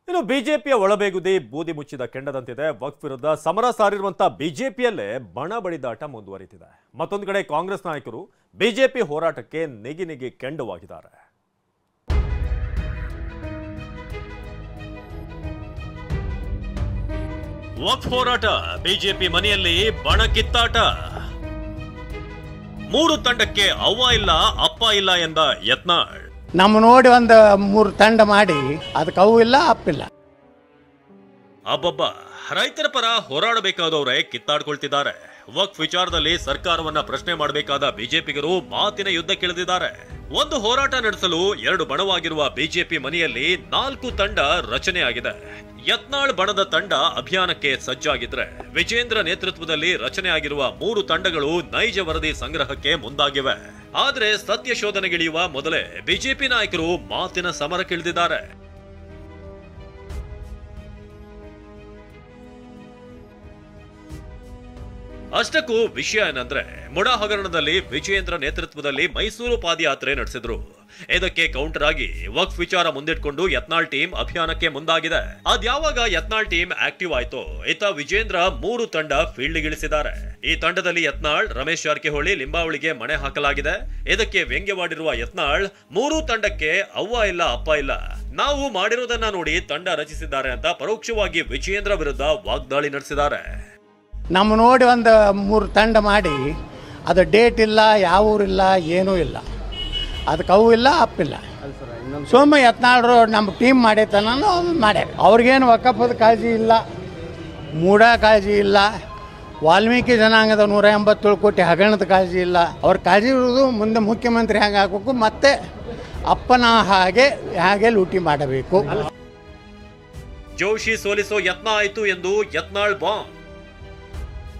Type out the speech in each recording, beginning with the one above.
ಇನ್ನು ಬಿಜೆಪಿಯ ಒಳಬೇಗುದಿ ಬೂದಿ ಮುಚ್ಚಿದ ಕೆಂಡದಂತಿದೆ. ವಕ್ಫ್ ವಿರುದ್ಧ ಸಮರ ಸಾರಿರುವಂತಹ ಬಿಜೆಪಿಯಲ್ಲೇ ಬಣ ಬಡಿದಾಟ ಮುಂದುವರಿತಿದೆ. ಮತ್ತೊಂದು ಕಡೆ ಕಾಂಗ್ರೆಸ್ ನಾಯಕರು ಬಿಜೆಪಿ ಹೋರಾಟಕ್ಕೆ ನಿಗಿ ಕೆಂಡವಾಗಿದ್ದಾರೆ. ವಕ್ಫ್ ಹೋರಾಟ, ಬಿಜೆಪಿ ಮನೆಯಲ್ಲಿ ಬಣ ಕಿತ್ತಾಟ. 3 ತಂಡಕ್ಕೆ ಅವ್ವ ಇಲ್ಲ ಅಪ್ಪ ಇಲ್ಲ ಎಂದ ಯತ್ನಾಳ್. ನಮ್ಮ ನೋಡಿ ಒಂದು 3 ತಂಡ ಮಾಡಿ ಅದಕ್ಕೆ ಅವು ಇಲ್ಲ ಅಪ್ಪಿಲ್ಲ. ಅಬ್ಬಬ್ಬ, ರೈತರ ಪರ ಹೋರಾಡಬೇಕಾದವರೇ ಕಿತ್ತಾಡ್ಕೊಳ್ತಿದ್ದಾರೆ. ವಕ್ಫ್ ವಿಚಾರದಲ್ಲಿ ಸರ್ಕಾರವನ್ನ ಪ್ರಶ್ನೆ ಮಾಡಬೇಕಾದ ಬಿಜೆಪಿಗರು ಮಾತಿನ ಯುದ್ಧಕ್ಕಿಳಿದಿದ್ದಾರೆ. ಒಂದು ಹೋರಾಟ ನಡೆಸಲು 2 ಬಣವಾಗಿರುವ ಬಿಜೆಪಿ ಮನೆಯಲ್ಲಿ 4 ತಂಡ ರಚನೆಯಾಗಿದೆ. ಯತ್ನಾಳ್ ಬಣದ ತಂಡ ಅಭಿಯಾನಕ್ಕೆ ಸಜ್ಜಾಗಿದ್ರೆ, ವಿಜೇಂದ್ರ ನೇತೃತ್ವದಲ್ಲಿ ರಚನೆಯಾಗಿರುವ 3 ತಂಡಗಳು ನೈಜ ವರದಿ ಸಂಗ್ರಹಕ್ಕೆ ಮುಂದಾಗಿವೆ. ಆದ್ರೆ ಸತ್ಯ ಶೋಧನೆಗಿಳಿಯುವ ಮೊದಲೇ ಬಿಜೆಪಿ ನಾಯಕರು ಮಾತಿನ ಸಮರಕ್ಕಿಳಿದಿದ್ದಾರೆ. ಅಷ್ಟಕ್ಕೂ ವಿಷಯ ಏನಂದ್ರೆ, ಮುಡಾ ಹಗರಣದಲ್ಲಿ ವಿಜೇಂದ್ರ ನೇತೃತ್ವದಲ್ಲಿ ಮೈಸೂರು ಪಾದಯಾತ್ರೆ ನಡೆಸಿದ್ರು. ಇದಕ್ಕೆ ಕೌಂಟರ್ ಆಗಿ ವಕ್ಫ್ ವಿಚಾರ ಮುಂದಿಟ್ಕೊಂಡು ಯತ್ನಾಳ್ ಟೀಮ್ ಅಭಿಯಾನಕ್ಕೆ ಮುಂದಾಗಿದೆ. ಅದ್ಯಾವಾಗ ಯತ್ನಾಳ್ ಟೀಮ್ ಆಕ್ಟಿವ್ ಆಯ್ತೋ, ಇತ್ತ ವಿಜೇಂದ್ರ 3 ತಂಡ ಫೀಲ್ಡ್ ಗಿಳಿಸಿದ್ದಾರೆ. ಈ ತಂಡದಲ್ಲಿ ಯತ್ನಾಳ್, ರಮೇಶ್ ಜಾರಕಿಹೊಳಿ, ಲಿಂಬಾವಳಿಗೆ ಮಣೆ ಹಾಕಲಾಗಿದೆ. ಇದಕ್ಕೆ ವ್ಯಂಗ್ಯವಾಡಿರುವ ಯತ್ನಾಳ್, 3 ತಂಡಕ್ಕೆ ಅವ್ವ ಇಲ್ಲ ಅಪ್ಪ ಇಲ್ಲ, ನಾವು ಮಾಡಿರೋದನ್ನ ನೋಡಿ ತಂಡ ರಚಿಸಿದ್ದಾರೆ ಅಂತ ಪರೋಕ್ಷವಾಗಿ ವಿಜೇಂದ್ರ ವಿರುದ್ಧ ವಾಗ್ದಾಳಿ ನಡೆಸಿದ್ದಾರೆ. ನಮ್ಮ ನೋಡಿ ಒಂದು 3 ತಂಡ ಮಾಡಿ ಅದು ಡೇಟ್ ಇಲ್ಲ, ಯಾವ ಊರಿಲ್ಲ, ಏನೂ ಇಲ್ಲ, ಅದಕ್ಕೆ ಅವು ಇಲ್ಲ ಅಪ್ಪಿಲ್ಲ. ಸೋಮ ಯತ್ನಾಳರು ನಮ್ಮ ಟೀಮ್ ಮಾಡೈತನ ಮಾಡ್ಯಾರ. ಅವ್ರಿಗೇನು ವಕಫದ ಕಾಳಜಿ ಇಲ್ಲ, ಮೂಢ ಕಾಳಜಿ ಇಲ್ಲ, ವಾಲ್ಮೀಕಿ ಜನಾಂಗದ 187 ಕೋಟಿ ಹಗರಣದ ಕಾಳಜಿ ಇಲ್ಲ. ಅವ್ರ ಕಾಳಜಿ ಇರೋದು ಮುಂದೆ ಮುಖ್ಯಮಂತ್ರಿ ಹೇಗೆ ಆಗಬೇಕು, ಮತ್ತೆ ಅಪ್ಪನ ಹಾಗೆ ಲೂಟಿ ಮಾಡಬೇಕು. ಜೋಶಿ ಸೋಲಿಸೋ ಯತ್ನ ಆಯಿತು ಎಂದು ಯತ್ನಾಳ್ ಬಾಂಬ್.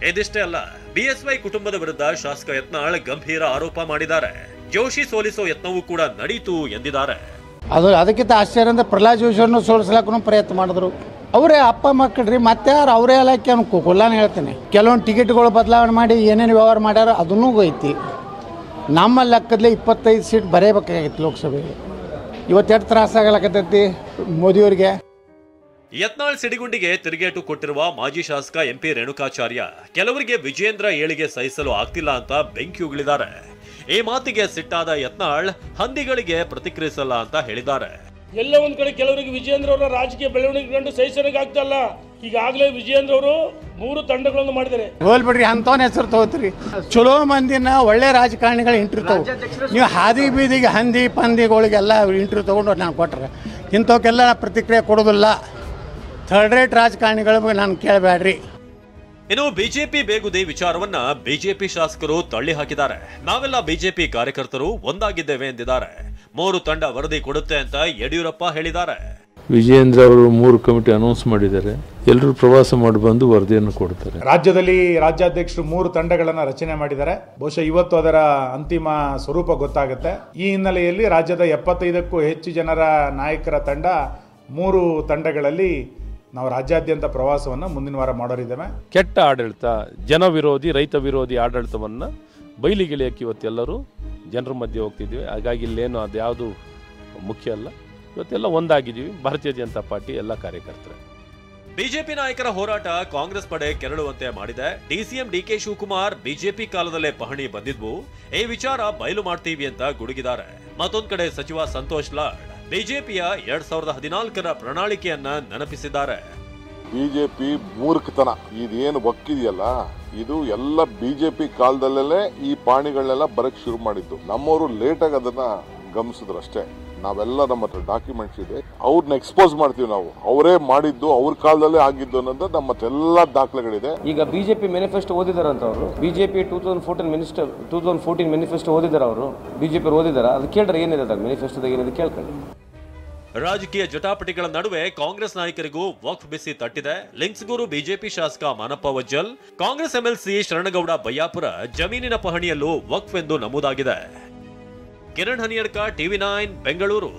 ಇದಿಷ್ಟೇ ಅಲ್ಲ, ಬಿಎಸ್ವೈ ಕುಟುಂಬದ ವಿರುದ್ಧ ಶಾಸಕ ಯತ್ನಾಳ್ ಗಂಭೀರ ಆರೋಪ ಮಾಡಿದ್ದಾರೆ. ಜೋಶಿ ಸೋಲಿಸೋ ಯತ್ನವೂ ಕೂಡ ನಡೀತು ಎಂದಿದ್ದಾರೆ. ಅದಕ್ಕಿಂತ ಆಶ್ಚರ್ಯ ಅಂದ್ರೆ ಪ್ರಹ್ಲಾದ್ ಜೋಶಿಯವ್ರನ್ನ ಸೋಲಿಸ್ಲಾಕು ಪ್ರಯತ್ನ ಮಾಡಿದ್ರು. ಅವರೇ ಅಪ್ಪ ಮಕ್ಕಳ್ರಿ, ಮತ್ತೆ ಯಾರು ಅವರೇ ಅಲ್ಲಕ್ಕೆ ಕೊಲ್ಲಾನ ಹೇಳ್ತೇನೆ. ಕೆಲವೊಂದು ಟಿಕೆಟ್ಗಳು ಬದಲಾವಣೆ ಮಾಡಿ ಏನೇನು ವ್ಯವಹಾರ ಮಾಡ್ಯಾರ ಅದನ್ನೂ ಹೋಯ್ತಿ. ನಮ್ಮ ಲೆಕ್ಕದಲ್ಲೇ 25 ಸೀಟ್ ಬರೆಯಬೇಕಾಗಿತ್ತು ಲೋಕಸಭೆಗೆ. ಇವತ್ತು ಎಷ್ಟು ತ್ರಾಸಾಗಲಕತ್ತೈತಿ ಮೋದಿಯವರಿಗೆ. ಯತ್ನಾಳ್ ಸಿಡಿಗುಂಡಿಗೆ ತಿರುಗೇಟು ಕೊಟ್ಟಿರುವ ಮಾಜಿ ಶಾಸಕ ಎಂಪಿ ರೇಣುಕಾಚಾರ್ಯ, ಕೆಲವರಿಗೆ ವಿಜೇಂದ್ರ ಏಳಿಗೆ ಸಹಿಸಲು ಆಗ್ತಿಲ್ಲ ಅಂತ ಬೆಂಕಿ ಉಗಿಳಿದ್ದಾರೆ. ಈ ಮಾತಿಗೆ ಸಿಟ್ಟಾದ ಯತ್ನಾಳ್, ಹಂದಿಗಳಿಗೆ ಪ್ರತಿಕ್ರಿಯಿಸಲ್ಲ ಅಂತ ಹೇಳಿದ್ದಾರೆ. ಎಲ್ಲ ಒಂದ್ ಕಡೆ ಕೆಲವರಿಗೆ ವಿಜೇಂದ್ರ ಅವರ ರಾಜಕೀಯ ಬೆಳವಣಿಗೆ ಕಂಡು ಸಹಿಸಲಿಕ್ಕೆ ಆಗ್ತಲ್ಲ. ಈಗಾಗಲೇ ವಿಜೇಂದ್ರ ಅವರು 3 ತಂಡಗಳನ್ನು ಮಾಡಿದ್ದಾರೆ. ಹೋಲ್ಬಿಡ್ರಿ, ಅಂತವನ್ನ ಹೆಸರು ತಗೋತೀರಿ. ಚಲೋ ಮಂದಿನ ಒಳ್ಳೆ ರಾಜಕಾರಣಿಗಳು ಇಂಟರ್ವ್ಯೂ ತಗೋ. ನೀವು ಹಾದಿ ಬೀದಿಗೆ ಹಂದಿ ಪಂದಿಗಳಿಗೆಲ್ಲ ಇಂಟರ್ವ್ಯೂ ತಗೊಂಡು ನಾನು ಕೊಟ್ರೆ ಇಂಥವಕ್ಕೆಲ್ಲ ಪ್ರತಿಕ್ರಿಯೆ ಕೊಡೋದಿಲ್ಲ. ಥರ್ಡ್ ರೇಟ್ ರಾಜಕಾರಣಿಗಳು ನಾನು ಕೇಳಬೇಡ್ರಿ. ಇನ್ನು ಬಿಜೆಪಿ ಬೇಗುದಿ ವಿಚಾರವನ್ನ ಬಿಜೆಪಿ ಶಾಸಕರು ತಳ್ಳಿ ಹಾಕಿದ್ದಾರೆ. ನಾವೆಲ್ಲ ಬಿಜೆಪಿ ಕಾರ್ಯಕರ್ತರು ಒಂದಾಗಿದ್ದೇವೆ ಎಂದಿದ್ದಾರೆ. 3 ತಂಡ ವರದಿ ಕೊಡುತ್ತೆ ಅಂತ ಯಡಿಯೂರಪ್ಪ ಹೇಳಿದ್ದಾರೆ. ವಿಜೇಂದ್ರ ಅವರು 3 ಕಮಿಟಿ ಅನೌನ್ಸ್ ಮಾಡಿದ್ದಾರೆ. ಎಲ್ಲರೂ ಪ್ರವಾಸ ಮಾಡಿ ಬಂದು ವರದಿಯನ್ನು ಕೊಡ್ತಾರೆ. ರಾಜ್ಯದಲ್ಲಿ ರಾಜ್ಯಾಧ್ಯಕ್ಷರು 3 ತಂಡಗಳನ್ನು ರಚನೆ ಮಾಡಿದ್ದಾರೆ. ಬಹುಶಃ ಇವತ್ತು ಅದರ ಅಂತಿಮ ಸ್ವರೂಪ ಗೊತ್ತಾಗುತ್ತೆ. ಈ ಹಿನ್ನೆಲೆಯಲ್ಲಿ ರಾಜ್ಯದ 75ಕ್ಕೂ ಹೆಚ್ಚು ಜನರ ನಾಯಕರ ತಂಡ 3 ತಂಡಗಳಲ್ಲಿ ನಾವು ರಾಜ್ಯಾದ್ಯಂತ ಪ್ರವಾಸವನ್ನು ಮುಂದಿನ ವಾರ ಮಾಡೋರಿದ್ದೇವೆ. ಕೆಟ್ಟ ಆಡಳಿತ, ಜನ ವಿರೋಧಿ, ರೈತ ವಿರೋಧಿ ಆಡಳಿತವನ್ನು ಬಯಲಿಗೆಳೆಯಕ್ಕೆ ಇವತ್ತೆಲ್ಲರೂ ಜನರ ಮಧ್ಯೆ ಹೋಗ್ತಿದ್ದೀವಿ. ಹಾಗಾಗಿ ಇಲ್ಲೇನು ಅದ್ಯಾವುದು ಮುಖ್ಯ ಅಲ್ಲ. ಇವತ್ತೆಲ್ಲ ಒಂದಾಗಿದ್ದೀವಿ, ಭಾರತೀಯ ಜನತಾ ಪಾರ್ಟಿ ಎಲ್ಲ ಕಾರ್ಯಕರ್ತರು. ಬಿಜೆಪಿ ನಾಯಕರ ಹೋರಾಟ ಕಾಂಗ್ರೆಸ್ ಪಡೆ ಕೆರಳುವಂತೆ ಮಾಡಿದೆ. ಡಿಸಿಎಂ ಡಿಕೆ ಶಿವಕುಮಾರ್ ಬಿಜೆಪಿ ಕಾಲದಲ್ಲೇ ಪಹಣಿ ಬಂದಿದ್ವು, ಈ ವಿಚಾರ ಬಯಲು ಮಾಡ್ತೀವಿ ಅಂತ ಗುಡುಗಿದ್ದಾರೆ. ಮತ್ತೊಂದು ಕಡೆ ಸಚಿವ ಸಂತೋಷ್ ಲಾಡ್ ಬಿಜೆಪಿಯ 2014ರ ಪ್ರಣಾಳಿಕೆಯನ್ನ ನೆನಪಿಸಿದ್ದಾರೆ. ಬಿಜೆಪಿ ಮೂರ್ಖತನ ಇದೇನು ಒಕ್ಕಿದೆಯಲ್ಲ, ಇದು ಎಲ್ಲ ಬಿಜೆಪಿ ಕಾಲದಲ್ಲೇ ಈ ಪಾಣಿಗಳನ್ನೆಲ್ಲ ಬರಕ್ ಶುರು ಮಾಡಿದ್ದು. ನಮ್ಮವರು ಲೇಟಾಗಿ ಅದನ್ನ ಗಮನಿಸಿದ್ರು ಅಷ್ಟೇ. ನಾವೆಲ್ಲ ನಮ್ಮ ಹತ್ರ ಡಾಕ್ಯುಮೆಂಟ್ಸ್ ಇದೆ, ಅವ್ರನ್ನ ಎಕ್ಸ್ಪೋಸ್ ಮಾಡ್ತೀವಿ. ನಾವು ಅವರೇ ಮಾಡಿದ್ದು, ಅವ್ರ ಕಾಲದಲ್ಲೇ ಆಗಿದ್ದು ಅನ್ನೋದು ನಮ್ಮ ಹತ್ರ ಎಲ್ಲ ದಾಖಲೆಗಳಿದೆ. ಈಗ ಬಿಜೆಪಿ ಮ್ಯಾನಿಫೆಸ್ಟೋ ಓದಿದಾರಂತ ಅವರು. ಬಿಜೆಪಿ 2014 ಮ್ಯಾನಿಫೆಸ್ಟೋ ಓದಿದಾರ ಅವರು. ಬಿಜೆಪಿ ಓದಿದಾರ, ಅದು ಕೇಳ್ರೆ ಏನಿದೆ ಅದಾಗ ಮ್ಯಾನಿಫೆಸ್ಟೋದಾಗ ಏನಿದೆ ಕೇಳ್ಕೊಳ್ಳಿ. ರಾಜಕೀಯ ಜಟಾಪಟಿಗಳ ನಡುವೆ ಕಾಂಗ್ರೆಸ್ ನಾಯಕರಿಗೂ ವಕ್ಫ್ ಬಿಸಿ ತಟ್ಟಿದೆ. ಲಿಂಕ್ಸ್ಗೂರು ಬಿಜೆಪಿ ಶಾಸಕ ಮಾನಪ್ಪ ವಜ್ಜಲ್, ಕಾಂಗ್ರೆಸ್ ಎಂಎಲ್ಸಿ ಶರಣಗೌಡ ಬಯ್ಯಾಪುರ ಜಮೀನಿನ ಪಹಣಿಯಲ್ಲೂ ವಕ್ಫ್ ಎಂದು ನಮೂದಾಗಿದೆ. ಕಿರಣ್ ಹನಿಯಡ್ಕ, ಟಿವಿ9 ಬೆಂಗಳೂರು.